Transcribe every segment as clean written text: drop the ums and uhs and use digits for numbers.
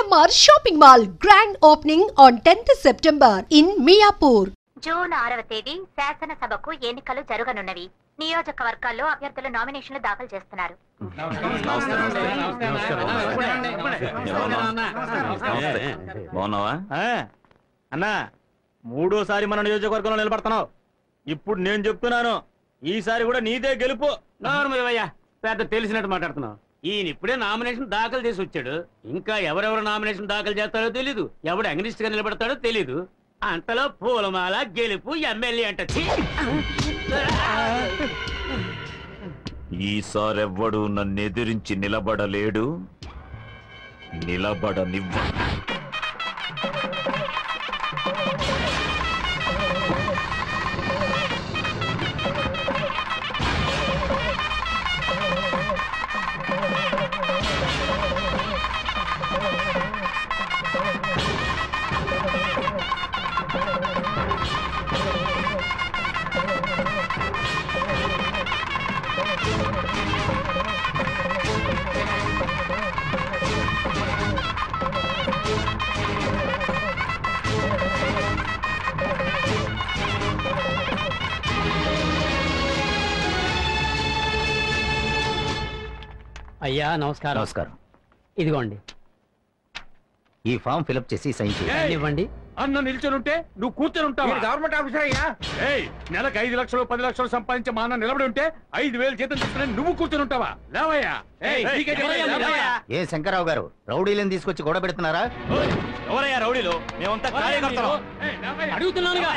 GMR Shopping Mall grand opening on 10th September in Miapur. June 6వ తేదీ శాసనసభకు ఎన్నికలు జరగనున్నవి. నియోజకవర్గాల్లో అభ్యర్థులు నామినేషన్లు దాఖలు చేస్తున్నారు. అన్నా మూడోసారి మన నియోజకవర్గంలో నిలబడుతున్నావు. ఇప్పుడు నేను చెప్తున్నాను, ఈసారి కూడా నీదే గెలుపు. పెద్ద తెలిసినట్టు మాట్లాడుతున్నావు. ఈయన ఇప్పుడే నామినేషన్ దాఖలు చేసి వచ్చాడు. ఇంకా ఎవరెవరు నామినేషన్ దాఖలు చేస్తారో తెలీదు, ఎవడు అగ్నిస్ట్ గా నిలబడతాడో తెలీదు. అంతలో పూలమాల గెలుపు ఎమ్మెల్యే అంట. ఈసారెవ్వడు నన్నెదిరించి నిలబడలేడు, నిలబడనివ్వ. అయ్యా నమస్కారం. నమస్కారం. ఇదిగోండి ఈ ఫామ్ ఫిలప్ చేసి సైన్ చేయండి. ఇవ్వండి. అన్న నిల్చొని నువ్వు కూర్చొని ఉంటావు. గవర్నమెంట్ ఆఫీసర్ అయ్యా. నెలకు 5 లక్షలు 10 లక్షలు సంపాదించే మా అన్న నిలబడి ఉంటే 5,000 జీతం తీసుకుని నువ్వు కూర్చొని ఉంటావా? లేవయ్యా. ఏ శంకర్రావు గారు, రౌడీలను తీసుకొచ్చి గొడవ పెడుతున్నారా? ఎవరయ్యా రౌడీలు? మేమంతా కార్యకర్తలు. అడుగుతున్నానుగా,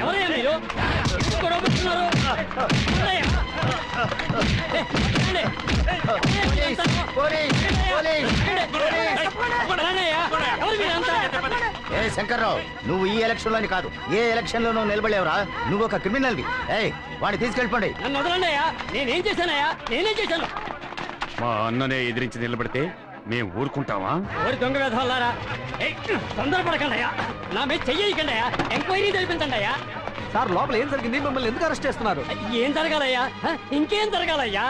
ఎవరయ్యా మీరు? గొడవ పెడుతున్నారు. ఏ శంకర్రావు, నువ్వు ఈ ఎలక్షన్ లోని కాదు, ఏ ఎలక్షన్ లోనూ నిలబడలేవురా. నువ్వు ఒక క్రిమినల్వి. వాడిని తీసుకెళ్ళిపోండి. నన్ను వదలండియా. నేనేం చేశానయ్యా? నేనేం చేశాను? మా అన్ననే ఎదిరించి నిలబడితే మేము ఊరుకుంటావా? ఓరి దొంగ వేధవాళ్ళారా, తొందరపడకండి అయ్యా. నా మీద చెయ్యకండి అయ్యా. ఎంక్వైరీ జరిపించండి అయ్యా. సార్, లోపల ఏం జరిగింది? మిమ్మల్ని ఎందుకు అరెస్ట్ చేస్తున్నారు? ఏం జరగాలయ్యా? ఇంకేం జరగాలయ్యా?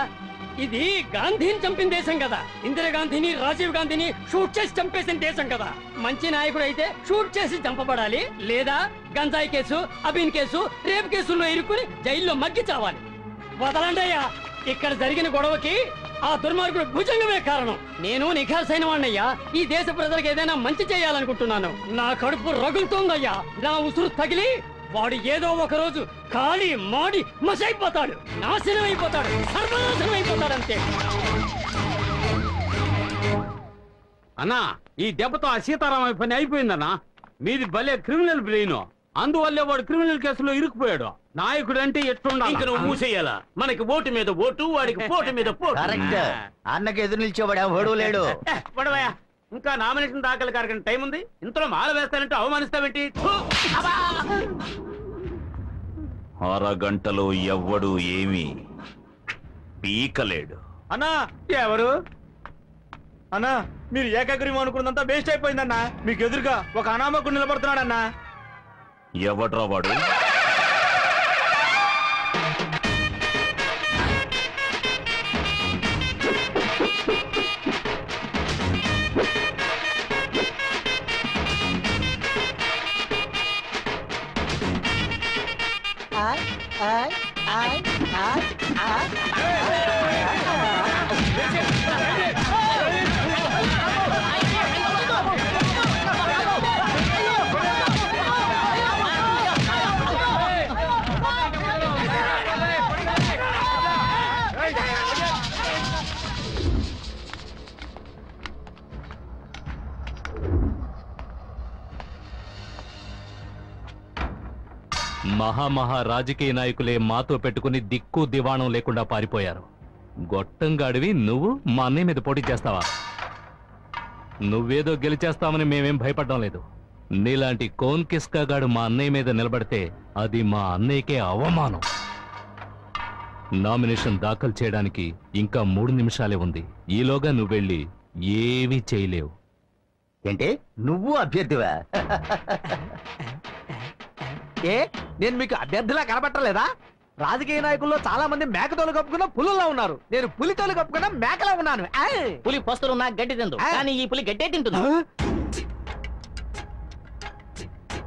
ఇది గాంధీని చంపిన దేశం కదా. ఇందిరాగాంధీని, రాజీవ్ గాంధీని షూట్ చేసి చంపేసిన దేశం కదా. మంచి నాయకుడు అయితే షూట్ చేసి చంపబడాలి, లేదా గంజాయి కేసు, అబీన్ కేసు, రేప్ కేసుల్లో ఇరుక్కుని జైల్లో మగ్గి చావాలి. వదలండి అయ్యా. ఇక్కడ జరిగిన గొడవకి ఆ దుర్మార్గుడు భుజంగమే కారణం. నేను నిఖార్సైన వాణ్ణయ్యా. ఈ దేశ ప్రజలకు ఏదైనా మంచి చేయాలనుకుంటున్నాను. నా కడుపు రగులుతోందయ్యా. నా ఉసురు తగిలి వాడు ఏదో ఒక రోజు కాలి మాడి మసైపోతాడు, నాశనం అయిపోతాడు, సర్వనాశనం అయిపోతాడు అంతే. అన్నా, ఈ దెబ్బతో ఆ సీతారామ పని అయిపోయిందన్నా. మీది భలే క్రిమినల్ బ్రెయిన్. అందువల్లే వాడు క్రిమినల్ కేసులో ఇరుక్కుపోయాడు. నాయకుడు అంటే ఎట్లుండాలి? ఇంక నువ్వు మూసేయాలా? మనకి ఓటు మీద ఓటు, వాడికి పోటు మీద పోటు. కరెక్ట్. అన్నకి ఎదురు నిలిచేవాడు ఎవడూ లేడు. పడవయ్యా, ఇంకా నామినేషన్ దాఖలు కారకని టైం ఉంది. ఇంతలో మాల వేస్తానంటే అవమానిస్తావేంటి? అరగంటలో ఎవ్వడు ఏమీ పీకలేడు. అన్నా, ఎవరు అన్నా? మీరు ఏకాగ్రీవం అనుకున్నంతా వేస్ట్ అయిపోయిందన్నా. మీకు ఎదురుగా ఒక అనామకుడు నిలబడుతున్నాడన్నా. ఎవడ్రా వాడు? మహా రాజకీయ నాయకులే మాతో పెట్టుకుని దిక్కు దివాణం లేకుండా పారిపోయారు. గొట్టంగాడివి నువ్వు మా అన్నయ్య మీద పోటీ చేస్తావా? నువ్వేదో గెలిచేస్తామని మేమేం భయపడడం లేదు. నీలాంటి కోన్ కిస్కాగాడు మా అన్నయ్య మీద నిలబడితే అది మా అన్నయ్యకే అవమానం. నామినేషన్ దాఖలు చేయడానికి ఇంకా 3 నిమిషాలే ఉంది. ఈలోగా నువ్వెళ్ళి ఏమీ చేయలేవు. ఏంటి, నువ్వు అభ్యర్థివా? నేను మీకు అభ్యర్థిలా కనబట్టలేదా? రాజకీయ నాయకుల్లో చాలా మంది మేకతోలు కప్పుకున్న పులుల్లో ఉన్నారు. నేను పులితోలు కప్పుకున్న మేకలా ఉన్నాను. పులి పస్తులున్నా గడ్డి తిందు, కానీ ఈ పులి గడ్డే తింటుంది.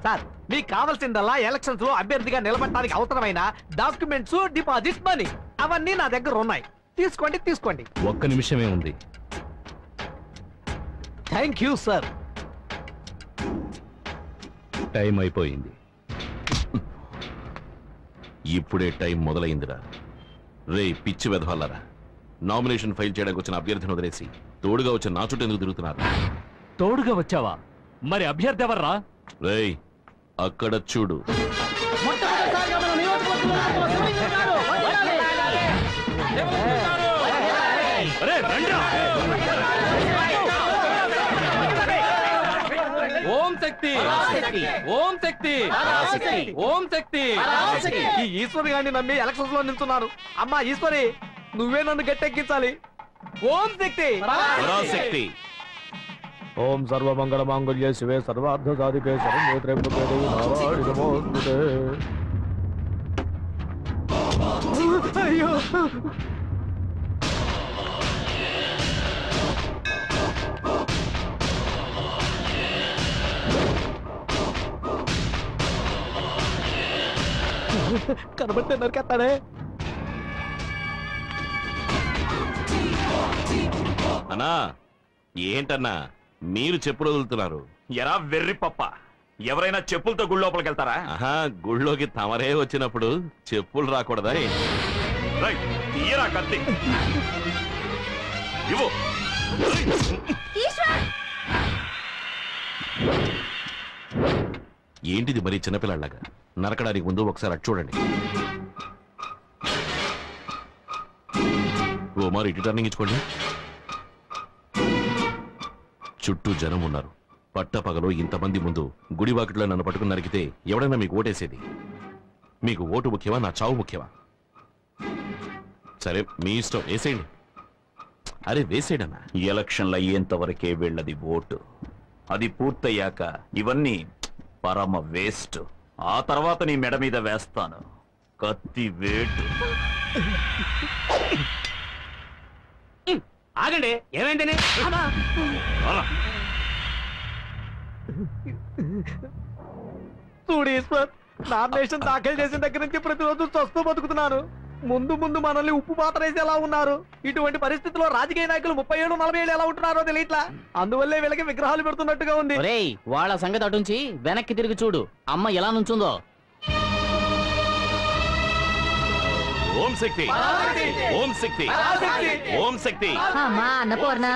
సార్ మీకు కావాల్సిందల్లా ఎలక్షన్స్ లో అభ్యర్థిగా నిలబడటానికి అవసరమైన డాక్యుమెంట్స్, డిపాజిట్ మనీ అవన్నీ నా దగ్గర ఉన్నాయి. తీసుకోండి. ఒక్క నిమిషమే ఉంది. Thank you sir. టైం అయిపోయింది. ఇప్పుడే టైం మొదలైందిరా. రే పిచ్చి వెధవాలరా, నామినేషన్ ఫైల్ చేయడానికి వచ్చిన అభ్యర్థిని వదిలేసి తోడుగా వచ్చిన నా చుట్టూ ఎందుకు తిరుగుతున్నారు? తోడుగా వచ్చావా? మరి అభ్యర్థి ఎవర్రా? రేయ్ అక్కడ చూడు. ఓం శక్తి, ఓం శక్తి, ఓం శక్తి. ఈ ఈశ్వరి గారిని నమ్మి ఎలక్షన్స్ లో నిల్చున్నారు. అమ్మా ఈశ్వరి, నువ్వే నన్ను గట్టెక్కించాలి. ఓం శక్తి. పరాశక్తి. ఓం సర్వమంగళ మాంగళ్య శివే సర్వార్థ సాధికే శరణ్యే త్ర్యంబకే దేవి నారాయణి నమోస్తుతే. అయ్యో కనబడితే నరికేస్తాడే. అన్నా ఏంటన్నా మీరు చెప్పులు వదులుతున్నారు? ఎరా వెర్రి పప్ప, ఎవరైనా చెప్పులతో గుడి లోపలికి వెళ్తారా? ఆహా, గుళ్ళోకి తమరే వచ్చినప్పుడు చెప్పులు రాకూడదా? రైట్, తీయరా కత్తి. ఇవ్వు. ఏంటిది మరీ చిన్నపిల్లలాగా? నరకడానికి ముందు ఒకసారి అటు చూడండి. ఓ మరి ఇటు టర్నింగ్ ఇచ్చుకోండి. చుట్టూ జనం ఉన్నారు. పట్టపగలు ఇంతమంది ముందు గుడివాకిట్లో నన్ను పట్టుకుని నరికితే ఎవడైనా మీకు ఓటేసేది? మీకు ఓటు ముఖ్యమా, నా చావు ముఖ్యమా? సరే మీ ఇష్టం, వేసేయండి. అరే వేసేయడన్నా. ఎలక్షన్లు అయ్యేంత వరకే వీళ్ళది ఓటు. అది పూర్తయ్యాక ఇవన్నీ పరమ వేస్ట్. ఆ తర్వాత నీ మెడ మీద వేస్తాను కత్తి వేటు. ఆగండి, ఏమైందని? చూడు ఈశ్వర్, నామినేషన్ దాఖలు చేసిన దగ్గర నుంచి ప్రతిరోజు చస్తూ బతుకుతున్నాను. ముందు మనల్ని ఉప్పు పాత్ర వేసి ఎలా ఉన్నారు. ఇటువంటి పరిస్థితుల్లో రాజకీయ నాయకులు 37-40 ఎలా ఉంటున్నారో తెలియట్లా. అందువల్లే వీళ్ళకి విగ్రహాలు పెడుతున్నట్టుగా ఉంది. వాళ్ళ సంగతి అటుంచి వెనక్కి తిరిగి చూడు, అమ్మ ఎలా నుంచుందో. ఓం శక్తి, ఓం శక్తి, ఓం శక్తి. అమ్మా అన్నపూర్ణ,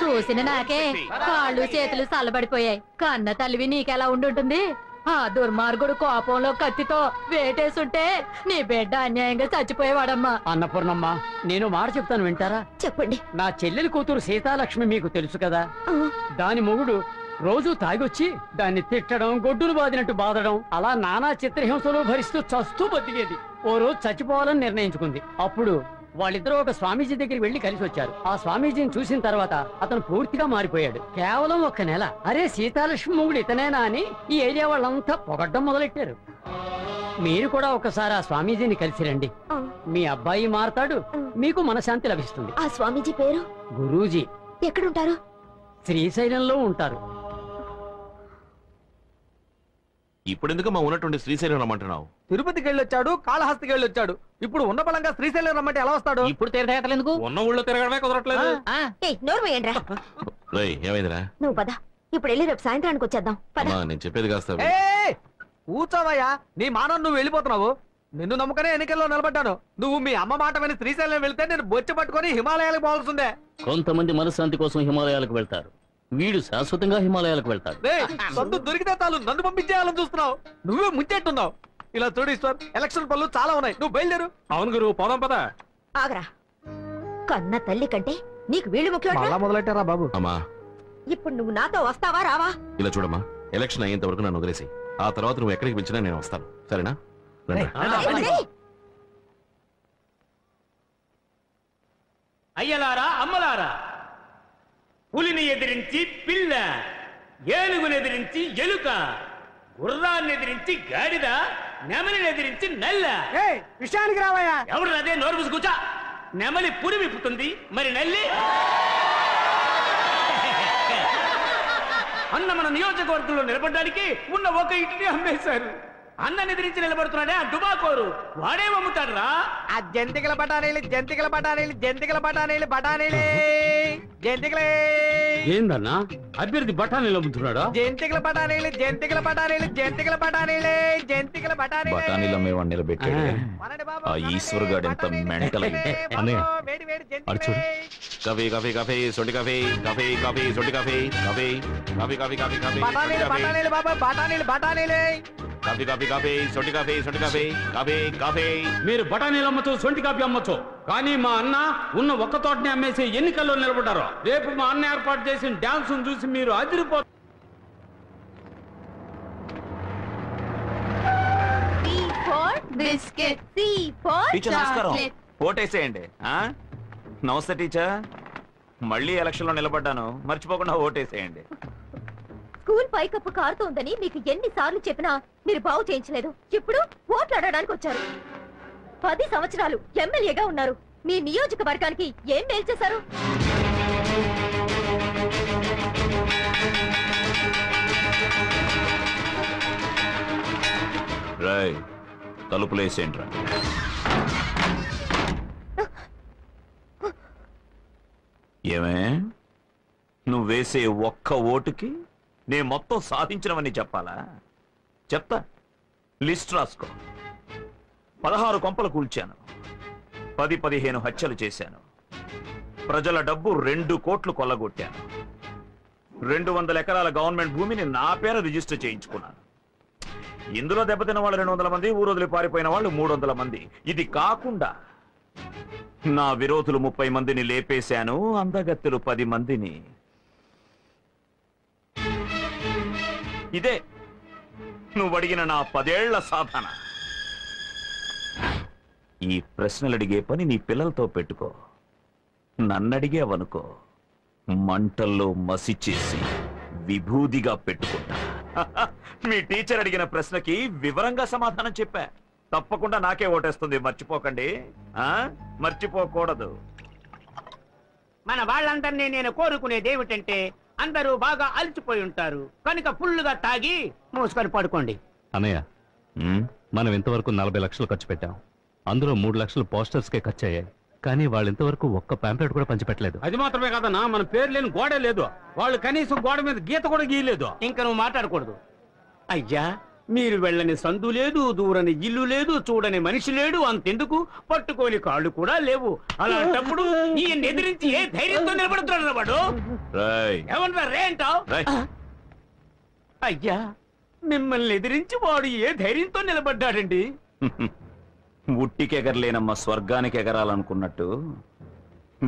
చూసిన నాకే కాళ్ళు చేతులు చల్లబడిపోయాయి. కన్న తల్లివి నీకెలా ఉండుంటుంది? ఆ దుర్మార్గుడు కోపంలో కత్తితో వేటేసుంటే నీ బిడ్డ అన్యాయంగా చచ్చిపోయేవాడమ్మా. అన్నపూర్ణమ్మ, నేను మాట చెప్తాను, వింటారా? చెప్పండి. నా చెల్లెలి కూతురు సీతాలక్ష్మి మీకు తెలుసు కదా. దాని మొగుడు రోజు తాగొచ్చి దాన్ని తిట్టడం, గొడ్డును బాదినట్టు బాధడం, అలా నానా చిత్రహింసలు భరిస్తూ చస్తూ బతికేది. ఓ రోజు చచ్చిపోవాలని నిర్ణయించుకుంది. అప్పుడు వాళ్ళిద్దరూ ఒక స్వామీజీ దగ్గరికి వెళ్లి కలిసి వచ్చారు. ఆ స్వామీజీని చూసిన తర్వాత అతను పూర్తిగా మారిపోయాడు. కేవలం 1 నెల. అరే సీతాలక్ష్మి మొగుడు ఇతనేనా అని ఈ ఏరియా వాళ్ళంతా పొగడ్డం మొదలెట్టారు. మీరు కూడా ఒకసారి ఆ స్వామీజీని కలిసి రండి. మీ అబ్బాయి మారతాడు, మీకు మనశాంతి లభిస్తుంది. ఆ స్వామీజీ పేరు? గురూజీ. ఎక్కడుంటారు? శ్రీశైలంలో ఉంటారు. ఇప్పుడెందుకు మా ఉన్నటువంటి శ్రీశైలం రమ్మంటున్నావు? తిరుపతికి వెళ్ళొచ్చాడు, కాళహస్తికి వెళ్ళొచ్చాడు. ఇప్పుడు ఉన్న బలంగా శ్రీశైలం రమ్మంటే ఎలా వస్తాడు? ఇప్పుడు తీర్థయాత్రలు ఎందుకు? ఉన్న ఊళ్ళో తిరగడమే కుదరట్లేదు. రేయ్ ఏమైందిరా? నువ్వు పద, ఇప్పుడు వెళ్ళి రేపు సాయంత్రానికి వచ్చేద్దాం. అమ్మా, నేను చెప్పేది కాస్త విను. కూర్చోవయ్యా, నీ మానం నువ్వు వెళ్ళిపోతున్నావు. నిన్ను నమ్మకనే ఎన్నికల్లో నిలబడ్డాను. నువ్వు మీ అమ్మ మాట విని శ్రీశైలం వెళ్తే నేను బొచ్చి పట్టుకొని హిమాలయాలకు పోవాల్సిందే. కొంతమంది మనశ్శాంతి కోసం హిమాలయాలకు వెళ్తారు, వీడు శాశ్వతంగా హిమాలయాలకు వెళ్తాడు. సొంత దొరికితే చాలు నన్ను పంపించేయాలని చూస్తున్నావు. నువ్వే ముంచెట్టున్నావు. ఇలా చూడు ఈశ్వర్, ఎలక్షన్ పనులు చాలా ఉన్నాయి, నువ్వు బయలుదేరు. అవును గురు, పోదాం పద. ఆగరా, కన్న తల్లి కంటే నీకు వీళ్ళు ముఖ్యం. మొదలెట్టారా బాబు? అమ్మా ఇప్పుడు నువ్వు నాతో వస్తావా రావా? ఇలా చూడమ్మా, ఎలక్షన్ అయ్యేంత వరకు నన్ను వదిలేసి ఆ తర్వాత నువ్వు ఎక్కడికి పిలిచినా నేను వస్తాను, సరేనా? అయ్యలారా, అమ్మలారా, పులిని ఎదిరించి పిల్ల, ఏనుగుని ఎదిరించి ఎలుక, గుర్రాన్ని ఎదిరించి గాడిద, నెమలిని ఎదిరించి నల్ల. విషయానికి రావయ్యా. ఎవరు అదే నోరు మూసి కూర్చో. నెమలి పురి విప్పుతుంది, మరి నల్లి అన్న మన నియోజకవర్గంలో నిలబడడానికి ఉన్న ఒక ఇంటిని అమ్మేశారు. అన్నని ఎదిరించి నిలబడుతున్నాడే ఆ డుబాకోరు, వాడే అమ్ముతాడురా. ఆ జంతికల బఠానీలు జంతికల బఠానీలు జంతికల బఠానీలు బఠానీలే జంతికలే. ఏందన్నా అభ్యర్థి బఠానీలు అమ్ముతున్నాడా? జంతికల బఠానీలు జంతికల బఠానీలు జంతికల బఠానీలే జంతికల బఠానీలు. బఠానీలు అమ్మేవాడిని నిలబెట్టాడు ఆ ఈశ్వర్ గాడు. ఎంత మెంటల్ అన్నయ్య అడు చూడు. కాఫీ కాఫీ కాఫీ సొంటి కాఫీ కాఫీ కాఫీ సొంటి coffee coffee coffee coffee coffee coffee బఠానీలు బఠానీలు బాబా బఠానీలు బఠానీలే. కాఫీ కాఫీ కాఫీ సొంటి కాఫీ సొంటి కాఫీ కాఫీ కాఫీ. మీరు బఠానీలు అమ్మచ్చు, సొంటి కాఫీ అమ్మచ్చు, కానీ మా అన్న ఉన్న ఒక్క తోటని అమ్మేసి ఎన్నికల్లో నిలబడ్డారు. రేపు మా అన్న ఏర్పాటు చేసిన డాన్స్ చూసి మీరు అదిరిపో. టీచర్ నమస్కారం. ఓటేసేయండి. నమస్తే టీచర్. మళ్ళీ ఎలక్షన్ లో నిలబడ్డాను, మర్చిపోకుండా ఓటేసేయండి. స్కూల్ పైకప్పు కారుతోందని మీకు ఎన్నిసార్లు చెప్పినా మీరు బాగు చేయించలేదు. ఇప్పుడు ఓట్లు అడగడానికి వచ్చారు. 10 సంవత్సరాలు ఎమ్మెల్యేగా ఉన్నారు. మీ నియోజకవర్గానికి ఏం మేలు చేశారు? రాయ్ తలుపులేసేంట్రా. ఏమే నువ్వు వేసే ఒక్క ఓటుకి నేను మొత్తం సాధించినవని చెప్పాలా? చెప్తా, లిస్ట్ రాసుకో. 16 కొంపలు కూల్చాను, 10-15 హత్యలు చేశాను, ప్రజల డబ్బు 2 కోట్లు కొల్లగొట్టాను, 200 ఎకరాల గవర్నమెంట్ భూమిని నా పేరు రిజిస్టర్ చేయించుకున్నాను. ఇందులో దెబ్బతిన్న వాళ్ళు 200 మంది, ఊరొదిలి పారిపోయిన వాళ్ళు 300 మంది. ఇది కాకుండా నా విరోధులు 30 మందిని లేపేశాను, అందగత్తెలు 10 మందిని. ఇదే నువ్వు అడిగిన నా 10 ఏళ్ల సాధన. ఈ ప్రశ్నలు అడిగే పని నీ పిల్లలతో పెట్టుకో. నన్నడిగేవనుకో మంటల్లో మసి చేసి విభూదిగా పెట్టుకుంటా. మీ టీచర్ అడిగిన ప్రశ్నకి వివరంగా సమాధానం చెప్పా. తప్పకుండా నాకే ఓటేస్తుంది, మర్చిపోకండి. మర్చిపోకూడదు. మన వాళ్ళందరినీ నేను కోరుకునేది ఏమిటంటే అందరూ బాగా అలసిపోయి ఉంటారు కనుక ఫుల్లుగా తాగి మూసుకొని పడుకోండి. అన్నయ్య మనం ఇంతవరకు 40 లక్షలు ఖర్చు పెట్టాం. అందులో 3 లక్షలు పోస్టర్స్ కే ఖర్చు అయ్యాయి. కానీ వాళ్ళు ఇంతవరకు ఒక్క పాంప్లెట్ కూడా పంచిపెట్టలేదు. అది మాత్రమే కాదన్నా, మన పేరు లేని గోడే లేదు. వాళ్ళు కనీసం గోడ మీద గీత కూడా గీయలేదు. ఇంకా నువ్వు మాట్లాడకూడదు. అయ్యా మీరు వెళ్ళని సందు లేదు, దూరని ఇల్లు లేదు, చూడని మనిషి లేడు, అంతెందుకు పట్టుకోని కాళ్ళు కూడా లేవు. అలాంటప్పుడు ఈయన ఎదిరించి ఏ ధైర్యంతో నిలబడుతున్నాడు వాడు? ఏమన్నా రే అంటావు? అయ్యా మిమ్మల్ని ఎదిరించి వాడు ఏ ధైర్యంతో నిలబడ్డాడండి? ఉట్టికెగరలేనమ్మ స్వర్గానికి ఎగరాలనుకున్నట్టు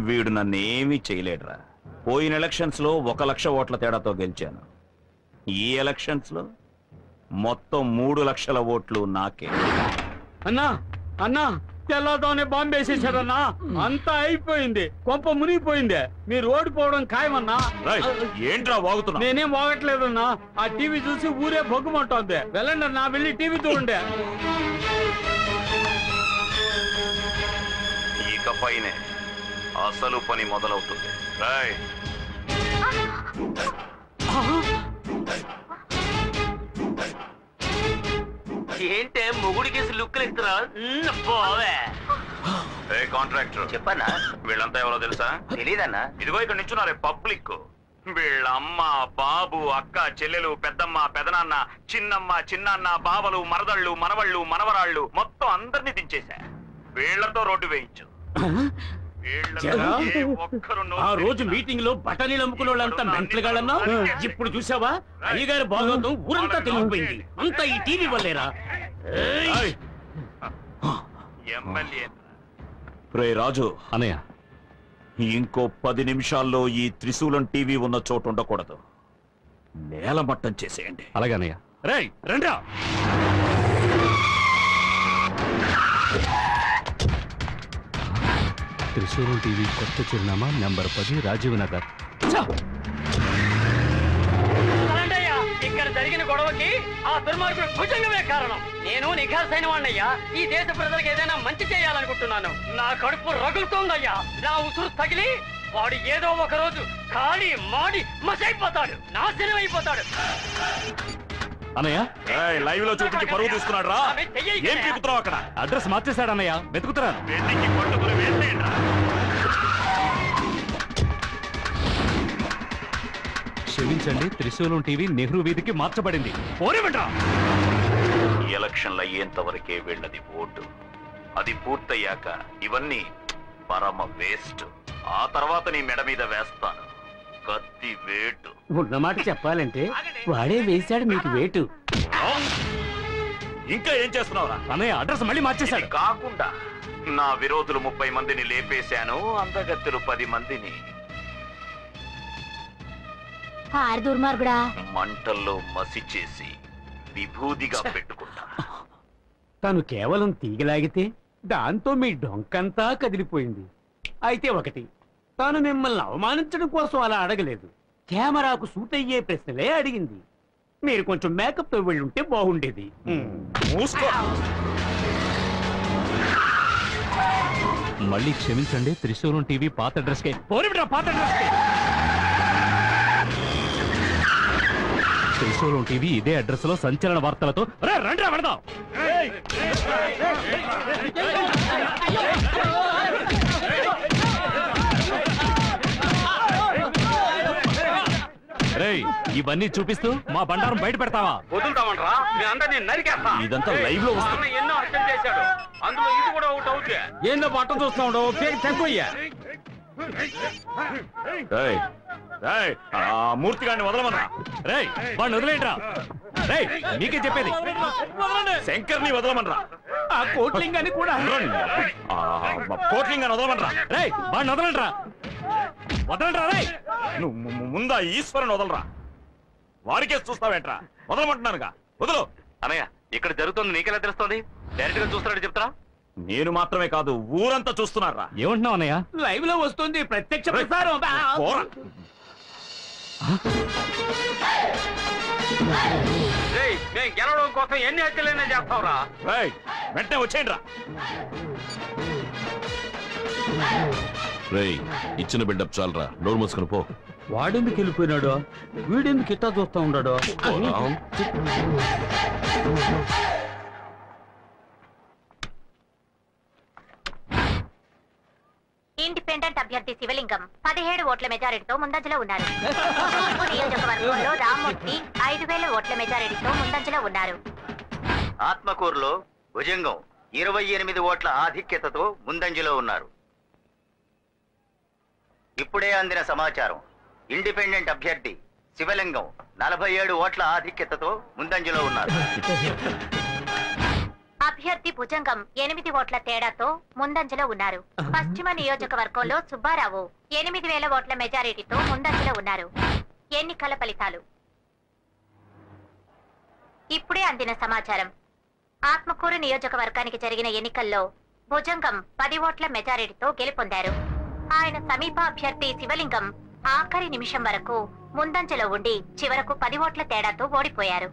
వీడు నన్నేమీ చేయలేడురా. పోయిన ఎలక్షన్స్ లో 1 లక్ష ఓట్ల తేడాతో గెలిచాను. ఈ ఎలక్షన్స్ లో మొత్తం 3 లక్షల ఓట్లు నాకే. అన్నా అన్నా తెల్లతోనే బాంబు వేసేసాడన్నా. అంతా అయిపోయింది, కొంప మునిగిపోయింది. మీరు ఓడిపోవడం ఖాయమన్నా. ఏంట్రా వాగుతున్నా? నేనేం వాగట్లేదన్నా. ఆ టీవీ చూసి ఊరే బొగ్గుమంటోంది. వెళ్ళండి అన్నా, వెళ్ళి టీవీ చూడండి. ఇకపైనే అసలు పని మొదలవుతుంది. ఏంటే మొగుడికేసి లుక్కులు ఇస్తున్నా? కాంట్రాక్టర్ చెప్పన్నా. వీళ్ళంతా ఎవరో తెలుసా? తెలీదన్నా. ఇదిగో ఇక్కడ నించున్నారే పబ్లిక్. వీళ్ళ అమ్మ, బాబు, అక్క, చెల్లెలు, పెద్దమ్మ, పెదనాన్న, చిన్నమ్మ, చిన్నాన్న, బావలు, మరదళ్ళు, మనవళ్ళు, మనవరాళ్ళు మొత్తం అందరినీ దించేశా. వీళ్లతో రోడ్డు వేయించు. ఆ రోజు మీటింగ్ లో బఠానీలు అమ్ముకునే వాళ్ళంతా మెంట్లుగాళ్ళన్నా. ఇప్పుడు చూసావా అయ్యగారి భాగవతం ఊరంతా తెలిసిపోయింది. అంతా ఈ టీవీ వల్లేరా? రే రాజు అన్నయ్య, ఇంకో 10 నిమిషాల్లో ఈ త్రిశూలం టీవీ ఉన్న చోటు ఉండకూడదు. నేలమట్టం చేసేయండి. అలాగే అన్నయ్య. రేయ్ రండ్రా. త్రిశూలం టీవీ కొత్త చిరునామా నంబర్ 10 రాజీవ్ నగర్. ఇక్కడ జరిగిన గొడవకి ఆ దుర్మార్గుడు భుజంగమే కారణం. నేను నిఘాసైన వాణ్ణయ్యా. ఈ దేశ ప్రజలకు ఏదైనా మంచి చేయాలనుకుంటున్నాను. నా కడుపు రగులుతోందయ్యా. నా ఉసురు తగిలి వాడు ఏదో ఒక రోజు ఖాళీ మాడి మసైపోతాడు, నాశనం అయిపోతాడు. అన్నయ్య లైవ్ లో చూపించి పరువు తీసుకున్నాడు రా. ఏం పీకుతున్నావు అక్కడ? అడ్రస్ మార్చేశాడు అన్నయ్య, వెతుకుతున్నాను. క్షమించండి, త్రిశూలం టీవీ నెహ్రూ వీధికి మార్చబడింది. ఎలక్షన్లు అయ్యేంత వరకే వెళ్ళది ఓటు. అది పూర్తయ్యాక ఇవన్నీ పరమ వేస్ట్. ఆ తర్వాత నీ మెడ మీద వేస్తాను కత్తి వేటు. ఉన్నమాట చెప్పాలంటే వాడే వేశాడు మీకు వేటు. ఇంకా ఏం చేస్తున్నావురా? అన్నయ్య అడ్రస్ మళ్ళీ మార్చేశాడు. కాకుండా నా విరోధులు 30 మందిని లేపేశాను, అందగత్తెలు 10 మందిని దుర్మార్గుడా మంటల్లో మసి చేసి విభూదిగా పెట్టుకుంటా. తను కేవలం తీగలాగితే దాంతో మీ డొంకంతా కదిలిపోయింది. అయితే ఒకటి, తాను మిమ్మల్ని అవమానించడం కోసం అలా అడగలేదు, కెమెరాకు సూట్ అయ్యే ప్రశ్నలే అడిగింది. మీరు కొంచెం మేకప్ తో వెళ్ళుంటే బాగుండేది. మళ్ళీ క్షమించండి, త్రిశూలం టీవీ పాత అడ్రస్ కే. పాత అడ్రస్ కే త్రిశూలం టీవీ ఇదే అడ్రస్ లో సంచలన వార్తలతో రండి పెడదాం. ఇవన్నీ చూపిస్తూ మా బండారం బయట పెడతావా? వదులుతామంటారా? మీ అందరినీ నరికేస్తా. ఇదంతా లైవ్ లో వస్తుంది. ఎన్నో హత్యలు చేశాడు, అందులో ఇది కూడా ఒకటి అవుతుంది. ఏందో పట్ట చూస్తున్నాడు, పేరు తక్కువయ్యా. మూర్తి గారిని వదలమన్నా. వాడిని వదిలేంట్రా. నీకే చెప్పేది, శంకర్ని వదలమనరా. ఆ కోట్లింగాన్ని కూడా కోట్లింగాన్ని వదలమనరా. వాడిని వదలంట్రా. వదలంట్రా. నువ్వు ముందా ఈశ్వరుని వదలరా. వారికే చూస్తావేంట్రా? వదలమంటున్నానుగా, వదలు. అన్నయ్య, ఇక్కడ జరుగుతుంది నీకెలా తెలుస్తుంది? డైరెక్ట్ గా చూస్తున్నాడు చెప్తారా? నేను మాత్రమే కాదు, ఊరంతా చూస్తున్నారా. ఏమంటున్నావు అన్నయ్య? లైవ్ లో వస్తుంది ప్రత్యక్ష ప్రసారం. నేను గెలవడం కోసం ఎన్ని హత్యలైనా చేస్తావురా. వెంటనే వచ్చేయండి రా. రేయ్, ఇచ్చిన బిల్డప్ చాలరా, నోరు మూసుకొని పో. వాడెందుకు వెళ్ళిపోయినాడు? వీడెందుకు ఇట్టా చూస్తా ఉన్నాడు? ఇండిపెండెంట్ అభ్యర్థి శివలింగం 17 ఓట్ల మెజారిటీతో ముందంజలో ఉన్నారు. నియోజకవర్గంలో రామ్మూర్తి 5000 ఓట్ల మెజారిటీతో ముందంజలో ఉన్నారు. ఆత్మకూరులో భుజంగం 28 ఓట్ల ఆధిక్యతతో ముందంజలో ఉన్నారు. ఇప్పుడే అందిన సమాచారం, ఇండిపెండెంట్ అభ్యర్థి శివలింగం 47 ఓట్ల ఆధిక్యతతో ముందంజలో ఉన్నారు. అభ్యర్థి భుజంగం 8 ఓట్ల తేడాతో ముందంజలో ఉన్నారు. పశ్చిమ నియోజకవర్గంలో సుబ్బారావు 8000 ఓట్ల మెజారిటీతో ముందంజలో ఉన్నారు. ఎన్నికల ఫలితాలు ఇప్పుడే అందిన సమాచారం. ఆత్మకూరు నియోజకవర్గానికి జరిగిన ఎన్నికల్లో భుజంగం 10 ఓట్ల మెజారిటీతో గెలుపొందారు. ఆయన సమీప అభ్యర్థి శివలింగం ఆఖరి నిమిషం వరకు ముందంజలో ఉండి చివరకు 10 ఓట్ల తేడాతో ఓడిపోయారు.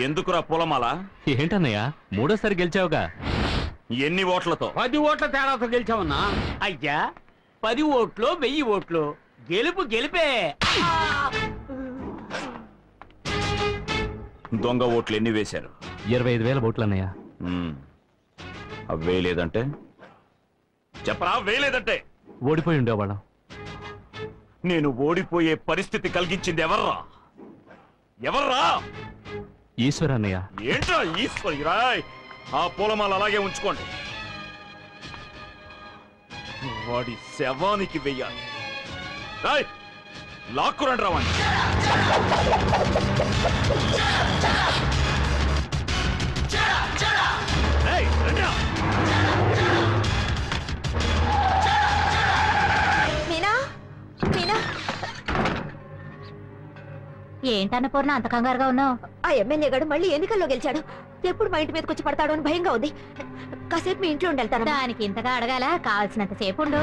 ఎందుకురా పూలమాల? ఏంటన్నయ్య, మూడోసారి గెలిచావుగా. ఎన్ని ఓట్లతో? 10 ఓట్ల తేడాతో గెలిచావన్నా. అయ్యా, 10 ఓట్లు 1000 ఓట్లు గెలుపు గెలిపే. దొంగ ఓట్లు ఎన్ని వేశారు? 25,000 ఓట్లు అన్నయ్య. అవి వేయలేదంటే చెప్పరా. వేయలేదంటే ఓడిపోయి ఉండేవాళ్ళం. నేను ఓడిపోయే పరిస్థితి కలిగించింది ఎవర్రా? ఎవర్రా? ఈశ్వర్ అన్నయ్య. ఏంట్రా ఈశ్వరి? రాయ్, ఆ పూలమాల అలాగే ఉంచుకోండి. వాడి శవానికి వెయ్యాలి. రాయ్, లాక్కురండి రావండి. మీనా, మీనా, ఏంటన్నపూర్ణ అంత కంగారుగా ఉన్నావు? ఆ ఎమ్మెల్యే గారు మళ్ళీ ఎన్నికల్లో గెలిచాడు. ఎప్పుడు మా ఇంటి మీదకి వచ్చి పడతాడో అని భయంగా ఉంది. కాసేపు మీ ఇంట్లో వెళ్తాను. దానికి ఇంతగా అడగాల, కావాల్సినంత సేపు ఉండు.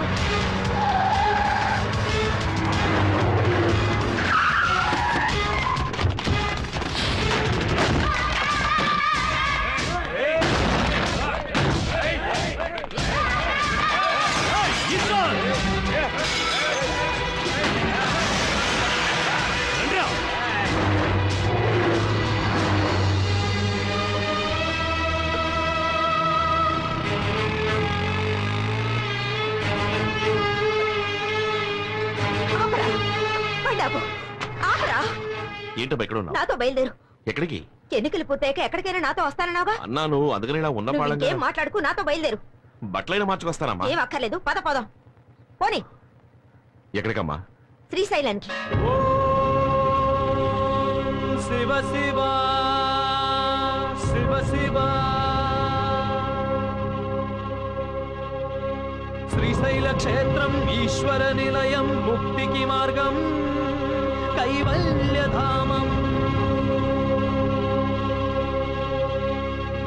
ఏంటమ్మా ఎక్కడ ఉన్నావు? నాతో బయలుదేరు. ఎక్కడికి? ఎన్నికలు పూర్తయ్యాక ఎక్కడికైనా నాతో వస్తానన్నావుగా. అన్నాను, అందుకని ఇలా ఉన్న నువ్వు పాడంగా ఇంకేం మాట్లాడుకు, నాతో బయలుదేరు. బట్టలైనా మార్చుకొస్తానమ్మా. ఏం అక్కర్లేదు, పద పోదాం. పోనీ. ఎక్కడికమ్మా? శ్రీశైలానికి. శివ శివ శివ శివ శ్రీశైల క్షేత్రం ఈశ్వర నిలయం, ముక్తికి మార్గం కైవల్యధామం.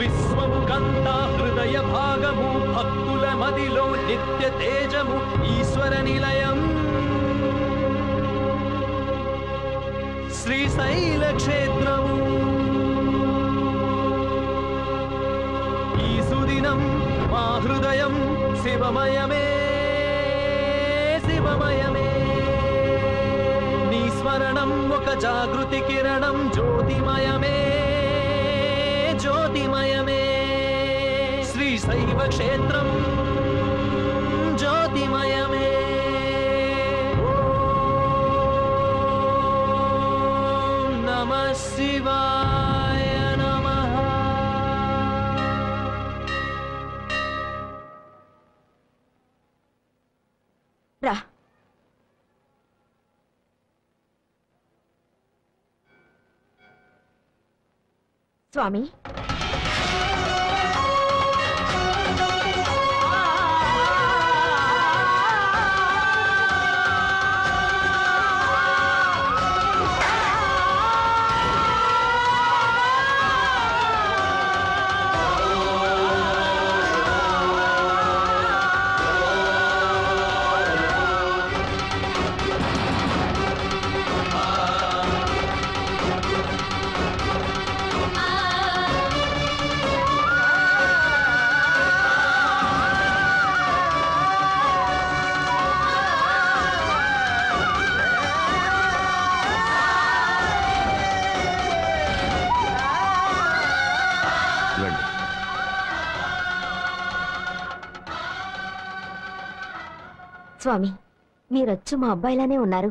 విశ్వము కంత హృదయ భాగము, భక్తుల మదిలో నిత్య తేజము, ఈశ్వర నిలయం శ్రీశైల క్షేత్రము. ఈ సుదినం మా హృదయం శివమయమే శివమయమే. నీ స్మరణం ఒక జాగృతి కిరణం, జ్యోతిమయమే జ్యోతిమయమే. శ్రీశైవ క్షేత్రం జ్యోతిమయమే. ఓం నమః శివాయ నమః. రా. స్వామి, స్వామి, మీరొచ్చు మా అబ్బాయిలానే ఉన్నారు.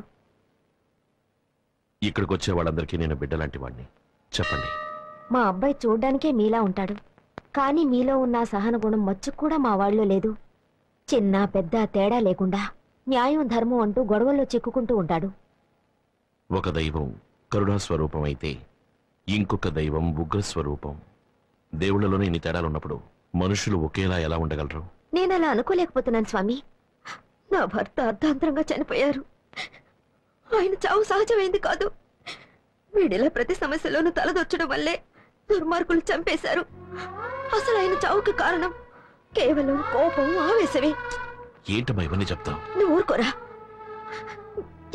ఇక్కడికి వచ్చే వాళ్ళందరికీ నేను బిడ్డలాంటి వాడిని. చెప్పండి. మా అబ్బాయి చూడ్డానికే మీలా ఉంటాడు, కానీ మీలో ఉన్న సహన గుణం మచ్చు కూడా మా వాళ్ళలో లేదు. చిన్న పెద్ద తేడా లేకుండా న్యాయం ధర్మం అంటూ గొడవల్లో చిక్కుకుంటూ ఉంటాడు. ఒక దైవం కరుణాస్వరూపం అయితే ఇంకొక దైవం ఉగ్రస్వరూపం. దేవుళ్లలోనే ఇన్ని తేడాలున్నప్పుడు మనుషులు ఒకేలా ఎలా ఉండగలరు? నేనలా అనుకోలేకపోతున్నాను స్వామి. నా భర్త అర్ధాంతరంగా చనిపోయారు. ఆయన చావు సహజమైంది కాదు. వీడిలా ప్రతి సమస్యలోనూ తలదొచ్చడం వల్లే దుర్మార్గులు చంపేశారు. అసలు ఆయన చావుకి కారణం కేవలం కోపం, ఆవేశమే. ఏంటమ్మా ఇవన్నీ చెప్తావు? నువ్వు ఊరుకోరా.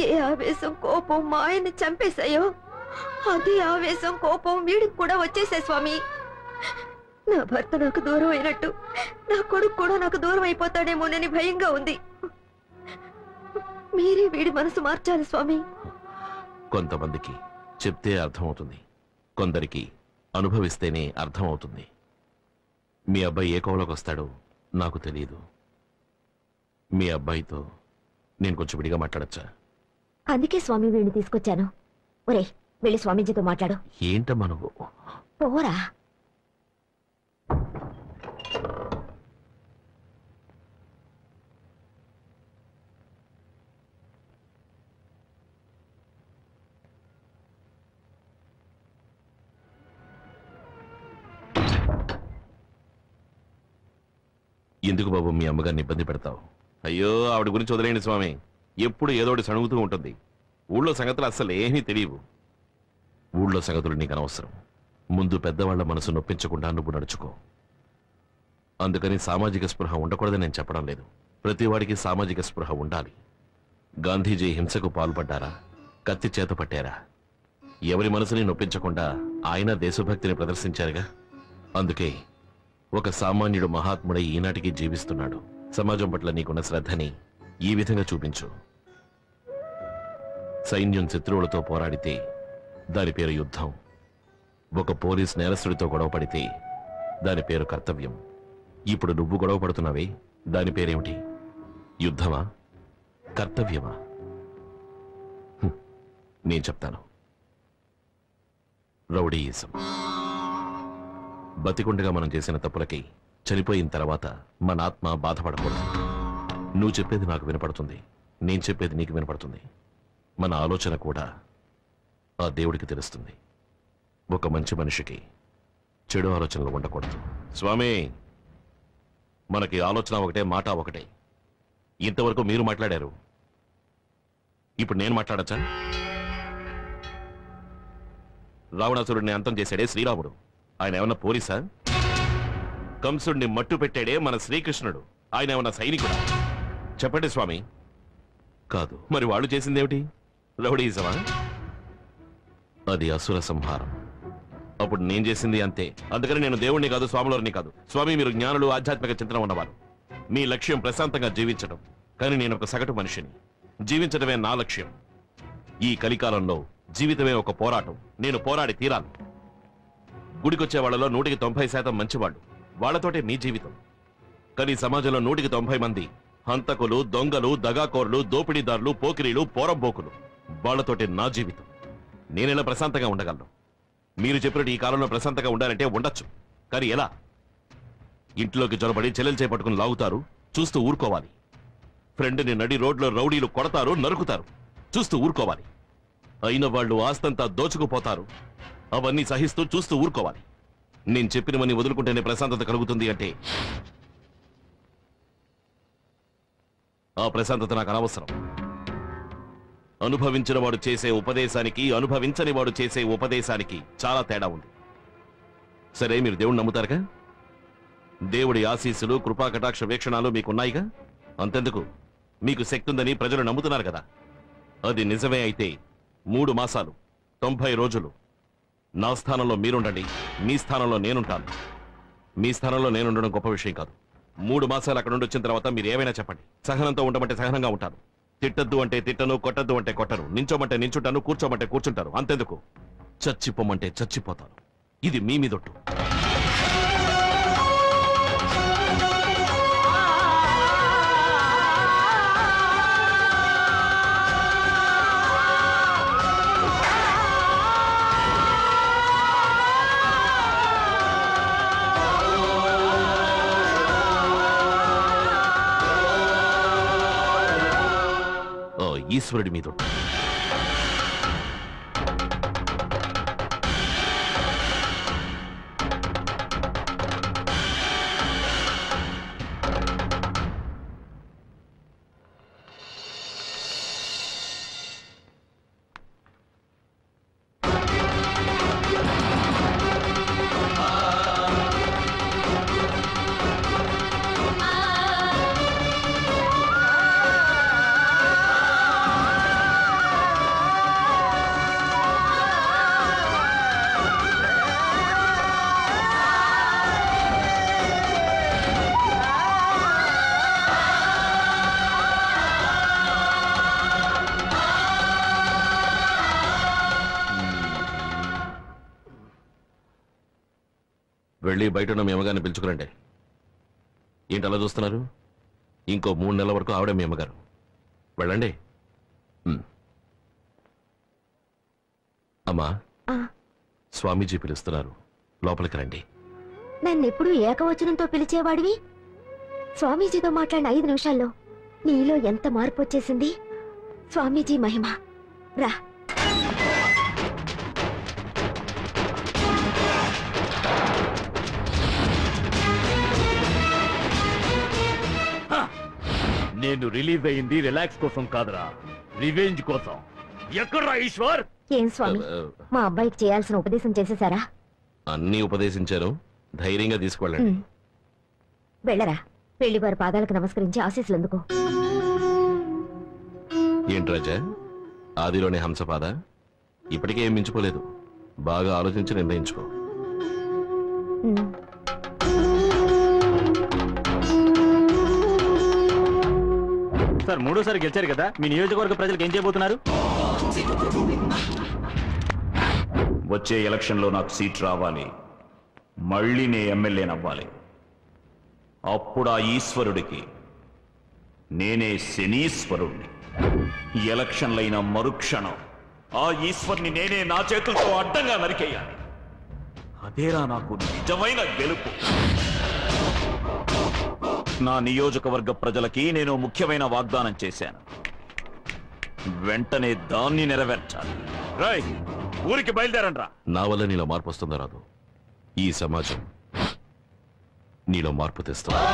ఏ ఆవేశం కోపం మా ఆయన్ని చంపేశాయో అదే ఆవేశం కోపం వీడికి కూడా వచ్చేసాయి స్వామి. నా భర్త నాకు దూరం అయినట్టు నా కొడుకు కూడా నాకు దూరం అయిపోతాడేమోనని భయంగా ఉంది. మీరే వీడి మనసు మార్చాలి స్వామి. కొంతమందికి చెప్తే అర్థమవుతుంది, కొందరికి అనుభవిస్తేనే అర్థమవుతుంది. మీ అబ్బాయి ఏ కోవలోకి వస్తాడో నాకు తెలియదు. మీ అబ్బాయితో నేను కొంచెం విడిగా మాట్లాడచ్చా? అందుకే స్వామి వీడిని తీసుకొచ్చాను. ఒరే, వెళ్ళి స్వామీజీతో మాట్లాడు. ఏంటమ్మా నువ్వు? పోరా. ఎందుకు బాబు మీ అమ్మగారిని ఇబ్బంది పెడతావు? అయ్యో, ఆవిడ గురించి వదిలేయండి స్వామి. ఎప్పుడు ఏదోటి సణుగుతూ ఉంటుంది. ఊళ్ళో సంగతులు అస్సలు ఏమీ తెలియవు. ఊళ్ళో సంగతులు నీకు అనవసరం. ముందు పెద్దవాళ్ల మనసు నొప్పించకుండా నువ్వు నడుచుకో. అందుకని సామాజిక స్పృహ ఉండకూడదని నేను చెప్పడం లేదు. ప్రతివాడికి సామాజిక స్పృహ ఉండాలి. గాంధీజీ హింసకు పాల్పడ్డారా? కత్తి చేత పట్టారా? ఎవరి మనసుని నొప్పించకుండా ఆయన దేశభక్తిని ప్రదర్శించారుగా. అందుకే ఒక సామాన్యుడు మహాత్ముడై ఈనాటికి జీవిస్తున్నాడు. సమాజం పట్ల నీకున్న శ్రద్ధని ఈ విధంగా చూపించు. సైన్యం శత్రువులతో పోరాడితే దాని పేరు యుద్ధం. ఒక పోలీస్ నేరస్తుడితో గొడవ పడితే దాని పేరు కర్తవ్యం. ఇప్పుడు నువ్వు గొడవ పడుతున్నావే, దాని పేరేమిటి? యుద్ధమా? కర్తవ్యమా? నేను చెప్తాను. రౌడీయిజం. బతికుండగా మనం చేసిన తప్పులకి చనిపోయిన తర్వాత మన ఆత్మ బాధపడకూడదు. నువ్వు చెప్పేది నాకు వినపడుతుంది, నేను చెప్పేది నీకు వినపడుతుంది. మన ఆలోచన కూడా ఆ దేవుడికి తెలుస్తుంది. ఒక మంచి మనిషికి చెడు ఆలోచనలు ఉండకూడదు. స్వామి, మనకి ఆలోచన ఒకటే, మాట ఒకటే. ఇంతవరకు మీరు మాట్లాడారు, ఇప్పుడు నేను మాట్లాడచ్చా? రావణాసురుడిని అంతం చేశాడే శ్రీరాముడు, ఆయన ఏమన్నా పోలీసా? కంసుడిని మట్టు పెట్టాడే మన శ్రీకృష్ణుడు, ఆయన ఏమన్నా సైనికుడా? చెప్పండి స్వామి. కాదు. మరి వాళ్ళు చేసిందేమిటి? రౌడీయిజమా? అది అసుర సంహారం. అప్పుడు నేను చేసింది అంతే. అందుకని నేను దేవుణ్ణి కాదు, స్వాములని కాదు. స్వామి, మీరు జ్ఞానులు, ఆధ్యాత్మిక చింతన ఉన్నవారు. మీ లక్ష్యం ప్రశాంతంగా జీవించడం. కానీ నేను ఒక సగటు మనిషిని. జీవించడమే నా లక్ష్యం. ఈ కలికాలంలో జీవితమే ఒక పోరాటం. నేను పోరాడి తీరాలి. గుడికొచ్చే వాళ్లలో 190% మంచివాళ్ళు. వాళ్లతోటే మీ జీవితం. కానీ సమాజంలో 190 మంది హంతకులు, దొంగలు, దగాకోరులు, దోపిడీదారులు, పోకిరీలు, పోరంబోకులు. వాళ్లతోటే నా జీవితం. నేనెలా ప్రశాంతంగా ఉండగలను? మీరు చెప్పినట్టు ఈ కాలంలో ప్రశాంతంగా ఉండాలంటే ఉండొచ్చు, కానీ ఎలా? ఇంట్లోకి జొరబడి చెల్లెలు చేపట్టుకుని లాగుతారు, చూస్తూ ఊరుకోవాలి. ఫ్రెండ్ని నడి రోడ్లో రౌడీలు కొడతారు, నరుకుతారు, చూస్తూ ఊరుకోవాలి. అయిన వాళ్ళు ఆస్తంతా దోచుకుపోతారు, అవన్నీ సహిస్తూ చూస్తూ ఊరుకోవాలి. నేను చెప్పినవన్నీ వదులుకుంటేనే ప్రశాంతత కలుగుతుంది అంటే ఆ ప్రశాంతత నాకు అనవసరం. అనుభవించిన వాడు చేసే ఉపదేశానికి, అనుభవించని వాడు చేసే ఉపదేశానికి చాలా తేడా ఉంది. సరే, మీరు దేవుణ్ణి నమ్ముతారుగా? దేవుడి ఆశీస్సులు, కృపా కటాక్ష వీక్షణాలు మీకున్నాయిగా. అంతెందుకు, మీకు శక్తి ఉందని ప్రజలు నమ్ముతున్నారు కదా. అది నిజమే అయితే 3 మాసాలు 90 రోజులు నా స్థానంలో మీరుండండి, మీ స్థానంలో నేనుంటాను. మీ స్థానంలో నేనుండడం గొప్ప విషయం కాదు. 3 మాసాలు అక్కడ నుండి వచ్చిన తర్వాత మీరు ఏమైనా చెప్పండి. సహనంతో ఉండమంటే సహనంగా ఉంటాను. తిట్టద్దు అంటే తిట్టను, కొట్టద్దు అంటే కొట్టను, నించోమంటే నించుంటాను, కూర్చోమంటే కూర్చుంటారు. అంతెందుకు, చచ్చిపోమంటే చచ్చిపోతాను. ఇది మీ మీదొట్టు. ఈశ్వరుడి మీద వెళ్ళి బయట ఉన్న మీ అమ్మగారిని పిలుచుకురండి. ఏంటి అలా చూస్తున్నారు? ఇంకో 3 నెలల వరకు ఆవిడ మీ అమ్మగారు. వెళ్ళండి. అమ్మా, స్వామీజీ పిలుస్తున్నారు, లోపలికి రండి. నన్నెప్పుడు ఏకవచనంతో పిలిచేవాడివి, స్వామీజీతో మాట్లాడిన 5 నిమిషాల్లో నీలో ఎంత మార్పు వచ్చేసింది. స్వామీజీ మహిమ. రా. నేను రిలీజ్ అయింది రిలాక్స్ కోసం కాదురా, రివెంజ్ కోసం. ఎక్కడ్రా ఈశ్వర్? ఏం స్వామి మా అబ్బాయికి చేయాల్సిన ఉపదేశం చేసేసారా? అన్నీ ఉపదేశించారు, ధైర్యంగా తీసుకువెళ్ళండి. వెళ్ళరా, పెళ్లి వారి పాదాలకు నమస్కరించి ఆశీస్సులు అందుకో. ఏంటి రాజా, ఆదిలోనే హంసపాద? ఇప్పటికే ఏం మించిపోలేదు, బాగా ఆలోచించి నిర్ణయించుకో. సార్ మూడోసారి గెలిచారు కదా, మీ నియోజకవర్గ ప్రజలకు ఏం చేయబోతున్నారు? వచ్చే ఎలక్షన్లో నాకు సీట్ రావాలి, మళ్ళీ నే ఎమ్మెల్యేనవ్వాలి. అప్పుడు ఆ ఈశ్వరుడికి నేనే శనీశ్వరుణ్ణి. ఎలక్షన్లైన మరుక్షణం ఆ ఈశ్వర్ని నేనే నా చేతులతో అడ్డంగా నరికేయాలి. అదేరా నాకు నిజమైన గెలుపు. నా నియోజకవర్గ ప్రజలకి నేను ముఖ్యమైన వాగ్దానం చేశాను, వెంటనే దాన్ని నెరవేర్చాలి. రై, ఊరికి బయలుదేరండ్రా. నా వల్ల నీలో మార్పు వస్తుందో రాదు, ఈ సమాజం నీలో మార్పు తెస్తుంది.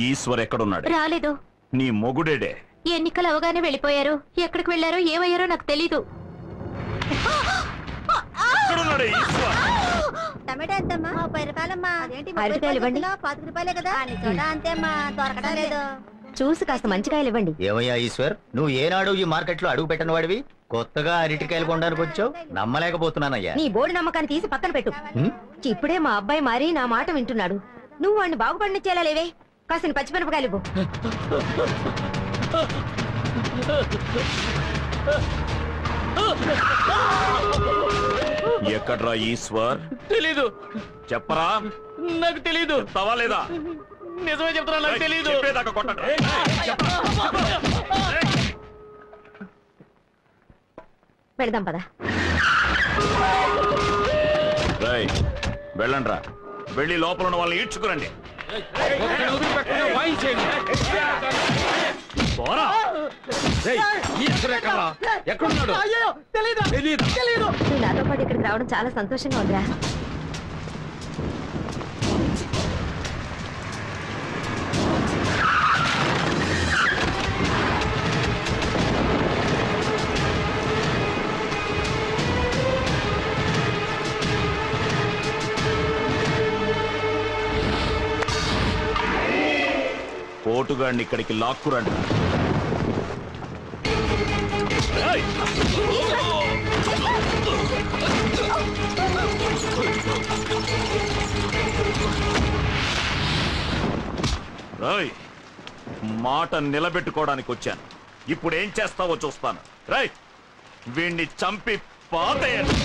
ఈశ్వర్ ఎక్కడున్నాడు? రాలేదు. నీ మొగుడేడే? ఎన్నికలు అవగానే వెళ్ళిపోయారు. ఎక్కడికి వెళ్ళారో ఏమయ్యారో నాకు తెలీదు. అరటికాయలు ఇవ్వండి. చూసి కాస్త మంచి కాయలు ఇవ్వండి. ఏమయ్యా ఈశ్వర్, నువ్వు ఏనాడు ఈ మార్కెట్ లో అడుగు పెట్టిన వాడివి, కొత్తగా అరటికాయలు కొనడానికి వచ్చావు? నమ్మలేకపోతున్నానయ్యా. నీ బోర్డు నమ్మకాన్ని తీసి పక్కన పెట్టు. ఇప్పుడే మా అబ్బాయి మారి నా మాట వింటున్నాడు. నువ్వు వాడిని బాగుపడినిచ్చేలా లేవే. కాసిన పచ్చిమిరపకాయలు ఇవ్వు. ఎక్కడ్రా ఈశ్వర్? తెలీదు. చెప్పరా. నాకు తెలీదు. తవాలేదా? నిజమే చెప్తున్నా, నాకు తెలీదు. పెడదాం పదా. వెళ్ళండ్రా, వెళ్ళి లోపల ఉన్న వాళ్ళని ఈడ్చుకురండి. నాతో పాటు ఇక్కడికి రావడం చాలా సంతోషంగా ఉందిరా. కోటుగాడిని ఇక్కడికి లాక్కురండి. మాట నిలబెట్టుకోవడానికి వచ్చాను, ఇప్పుడు ఏం చేస్తావో చూస్తాను. రై, వీణ్ణి చంపి పాతేయండి.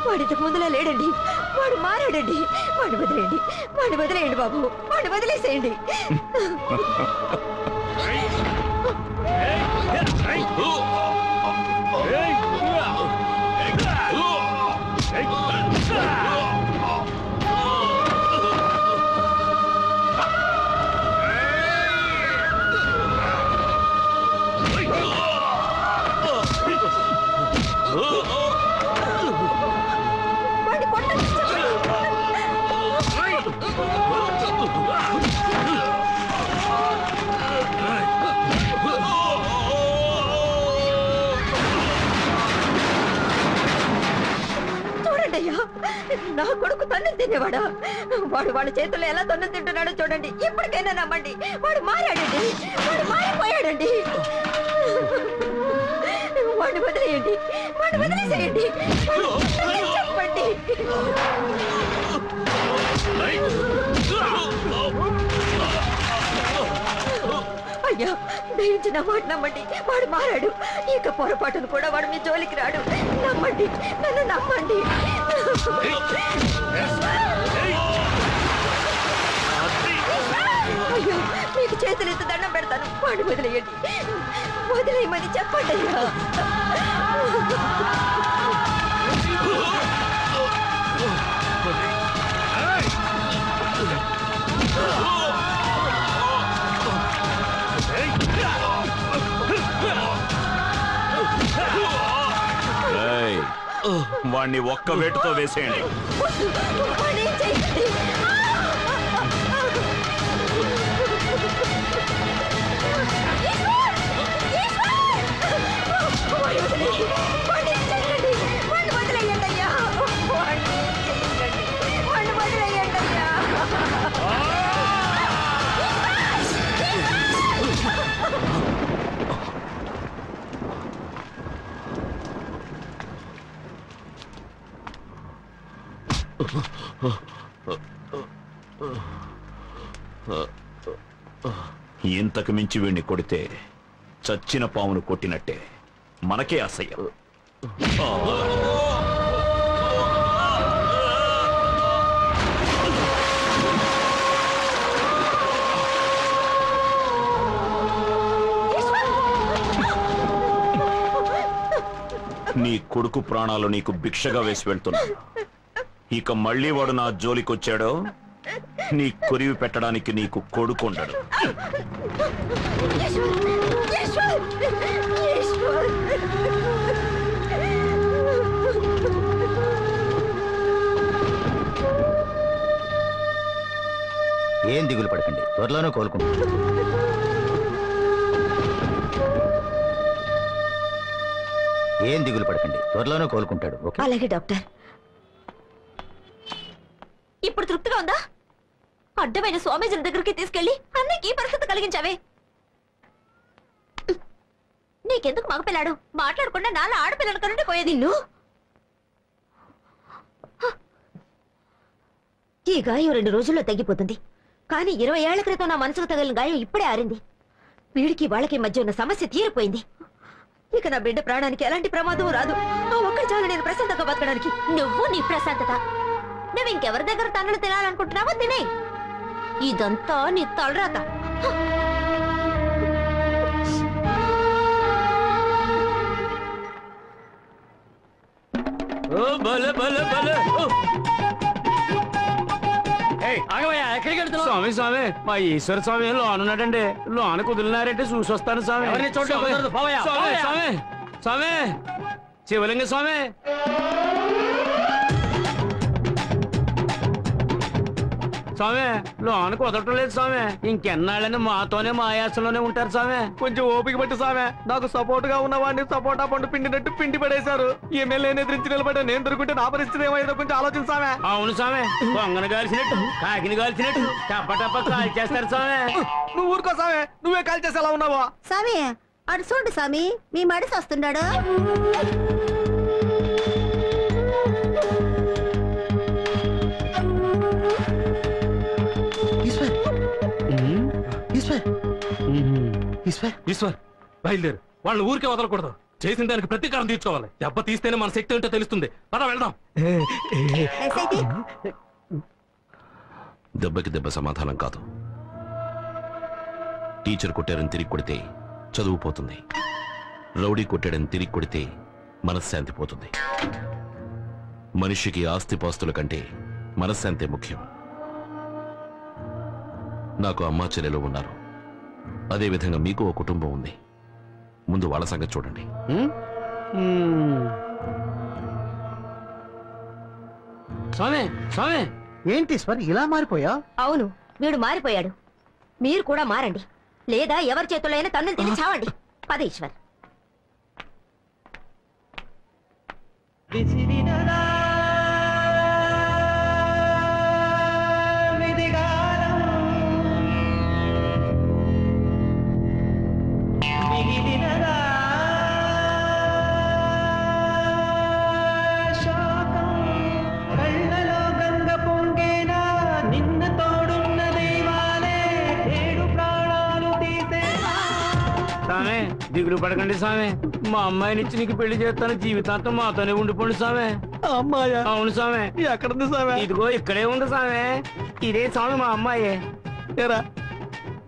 వాడు ఇంతకు ముందులా లేడండి, వాడు మారాడండి. వాడిని వదిలేయండి, వాడిని వదిలేయండి బాబు, వాడిని వదిలేసేయండి. నా కొడుకు తన్ను తినేవాడా? వాడు వాళ్ళ చేతుల్లో ఎలా తన్ను తింటున్నాడో చూడండి. ఇప్పటికైనా నమ్మండి, వాడు మారాడండి, వాడు మారిపోయాడండి. వాడిని వదిలేయండి, వాడిని వదిలేసేయండి, చెప్పండి. అయ్యా, దయించి నా మాట నమ్మండి, వాడు మారాడు. ఇక పొరపాటును కూడా వాడు మీ జోలికి రాడు. నమ్మండి, నన్ను నమ్మండి. మీకు చేతులు ఎత్తి దండం పెడతాను. వాడిని వదిలేయండి, వదిలేయమని చెప్పండి అయ్యా. వాణ్ణి ఒక్క వేటుతో వేసేయండి. ఇంతకు మించి వీణ్ణి కొడితే చచ్చిన పామును కొట్టినట్టే. మనకే అసహ్యం. నీ కొడుకు ప్రాణాలు నీకు భిక్షగా వేసి వెళ్తున్నా. ఇక మళ్ళీ వాడు నా జోలికొచ్చాడో నీ కొరివి పెట్టడానికి నీకు కొడుకుండడు. ఏం దిగులు పడకండి, త్వరలోనే కోలుకుంటాడు. ఏం దిగులు పడకండి, త్వరలోనే కోలుకుంటాడు. అలాగే డాక్టర్. ఇప్పుడు తృప్తిగా ఉందా? అడ్డమైన స్వామీజీల దగ్గరికి తీసుకెళ్లి అన్నకి పరిస్థితి కలిగించావే. నీకెందుకు మగపిల్లాడు? మాట్లాడకుండా నాలా ఆడపిల్లల కనుండి పోయేది. నిన్ను ఈ గాయం 2 రోజుల్లో తగ్గిపోతుంది. కానీ 20 ఏళ్ల క్రితం నా మనసుకు తగిలిన గాయం ఇప్పుడే ఆరింది. వీడికి వాళ్ళకి మధ్య ఉన్న సమస్య తీరిపోయింది. ఇక నా బిడ్డ ప్రాణానికి ఎలాంటి ప్రమాదం రాదు. ఆ ఒక్కడి చాలు నేను ప్రశాంతంగా బతకడానికి. నువ్వు నీ ప్రశాంతత, నువ్వు ఇంకెవరి దగ్గర తన్నులు తినాలనుకుంటున్నావో తినే. ఇదంతా నీ తలరాత. స్వామి స్వామి మా ఈశ్వర స్వామి లోనున్నాడండి. లోన కుదిలినారంటే చూసి వస్తాను స్వామి. స్వామి స్వామి స్వామి శివలింగ స్వామి. స్వామి లోన కుదరటం లేదు స్వామి. ఇంకెన్నాళ్ళని మాతోనే మాయాసంలోనే ఉంటారు స్వామి. కొంచెం ఓపిక పట్టు స్వామి. నాకు సపోర్ట్ గా ఉన్న వాడిని సపోటా పండు పిండినట్టు పిండి పడేశారు. ఎమ్మెల్యేని ఎదిరించి నిలబడ్డా నేను దొరుకుంటే నా పరిస్థితి ఏమైందో కొంచెం ఆలోచన స్వామి. అవును స్వామి, కొంగను కాల్చినట్టు కాకిని కాల్చినట్టు టప్ప టప్ప కాల్ చేస్తారు స్వామి. నువ్వు ఊరుకో స్వామి, నువ్వే కాల్ చేసి ఎలా ఉన్నావో. స్వామి అడు చూడు స్వామి, మీ మడిసి వస్తున్నాడు. ఈశ్వర్ బయలుదేరు. వాళ్ళని ఊరికే వదలకూడదు. చేసిన దానికి ప్రతీకారం తీర్చుకోవాలి. దెబ్బ తీస్తేనే మన శక్తి ఏంటో తెలుస్తుంది. పద వెళ్దాం. దెబ్బకి దెబ్బ సమాధానం కాదు. టీచర్ కొట్టారని తిరిగి కొడితే చదువు పోతుంది. రౌడీ కొట్టాడని తిరిగి కొడితే మనశ్శాంతి పోతుంది. మనిషికి ఆస్తిపాస్తుల కంటే మనశ్శాంతే ముఖ్యం. నాకు అమ్మా చెల్లెలు ఉన్నారు. అదేవిధంగా మీకు ఓ కుటుంబం ఉంది. ముందు వాళ్ళ సంగతి చూడండి. స్వామి స్వామి ఏంటి ఈశ్వర్ ఇలా మారిపోయా? అవును, వీడు మారిపోయాడు. మీరు కూడా మారండి, లేదా ఎవరి చేతుల్లో అయినా తన్నులు తిని చావండి. పద ఈశ్వర్. దిగులు పడకండి స్వామి. మా అమ్మాయిని ఇచ్చి నీకు పెళ్లి చేస్తాను. జీవితాంతం మాతోనే ఉండిపోండి స్వామి. అమ్మాయా? అవును స్వామి. ఎక్కడుంది స్వామి? ఇదిగో ఇక్కడే ఉంది స్వామి. ఇదే స్వామి మా అమ్మాయి. ఏరా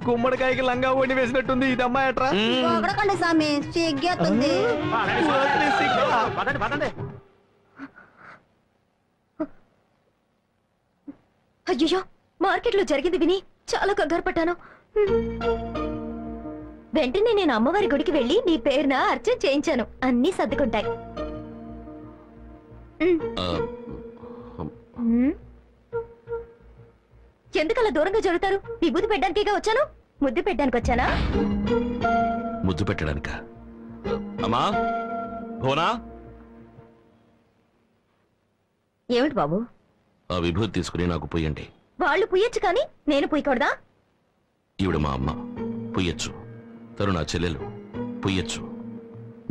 గుమ్మడికాయకి లంగా ఓడి వేసినట్టుంది ఇది అమ్మాయి అట్రా పొగడకండి స్వామి సిగ్గేస్తుంది. అయ్యో మార్కెట్ లో జరిగింది విని చాలా కంగారు పడ్డాను. వెంటనే నేను అమ్మవారి గుడికి వెళ్ళి నీ పేరున అర్చన చేయించాను. అన్నీ సర్దుకుంటాయి. ఎందుకలా దూరంగా జరుగుతారు? విభూతి పెట్టడానికిగా వచ్చాను. ముద్దు పెట్టడానికి వచ్చానా? ముద్దు పెట్టడానిక? అమ్మా భోనా, ఏమిటి బాబు? ఆ విభూతి తీసుకుని నాకు పొయ్యండి. వాళ్ళు పుయ్యొచ్చు కానీ నేను పుయ్యకూడదా? ఈవిడ మా అమ్మ, పుయ్యొచ్చు. తను నా చెల్లెలు, పుయ్యొచ్చు.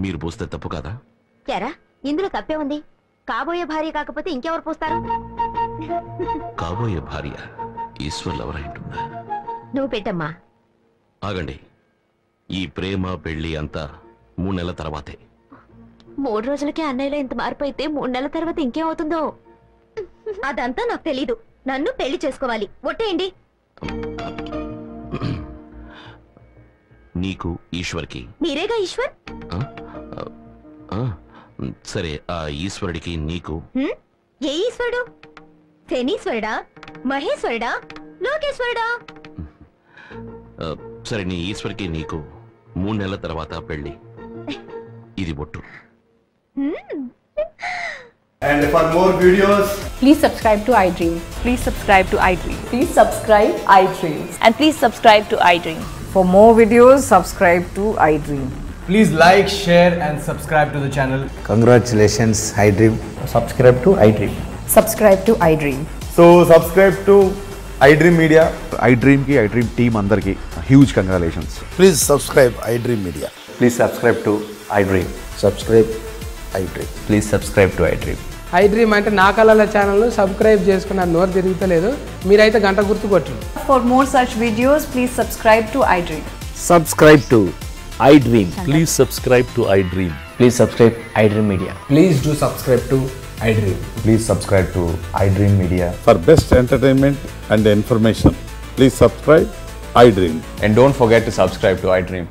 మీరు పూస్తే తప్పు కాదా? ఎరా ఇందులో తప్పే ఉంది. కాబోయే భార్య కాకపోతే ఇంకెవరు పూస్తారు? కాబోయే భార్య ఈశ్వర్లు ఎవరైంటుందా? నువ్వు పెట్టమ్మా. ఆగండి, ఈ ప్రేమ పెళ్లి అంతా 3 నెలల తర్వాతే. 3 రోజులకే అన్నయ్యలో ఇంత మార్పు అయితే 3 నెలల తర్వాత ఇంకేమవుతుందో అదంతా నాకు తెలీదు. నన్ను పెళ్లి చేసుకోవాలి. ఒట్టేయండి. నీకు ఈశ్వర్కి. మీరేగా ఈశ్వర్. సరే, ఆ ఈశ్వరుడికి నీకు. ఏ ఈశ్వరుడు? శనీశ్వరుడా, మహేశ్వరుడా, లోకేశ్వరుడా? సరే, నీ ఈశ్వర్కి నీకు 3 నెలల తర్వాత పెళ్లి. ఇది బొట్టు. And for more videos, please subscribe to iDream. Please subscribe to iDream. Please subscribe iDream. And please subscribe to iDream. For more videos, subscribe to iDream. please like, share and subscribe to the channel. Congratulations, iDream. Subscribe to iDream. Subscribe to iDream. So subscribe to iDream Media. iDream ki iDream team andarki huge congratulations. Please subscribe iDream Media. Please subscribe to iDream. Subscribe iDream. Please subscribe to iDream. iDream అంటే నా కళల channel subscribe చేసుకున్న నోరు తిరుగుతలేదు. మీరైతే గంట గుర్తు కొట్టండి. For more such videos, please subscribe to iDream. Subscribe to iDream. Please subscribe to iDream. Please subscribe iDream Media. Please do subscribe to iDream. Please subscribe to iDream Media. For best entertainment and information, please subscribe iDream. And don't forget to subscribe to iDream.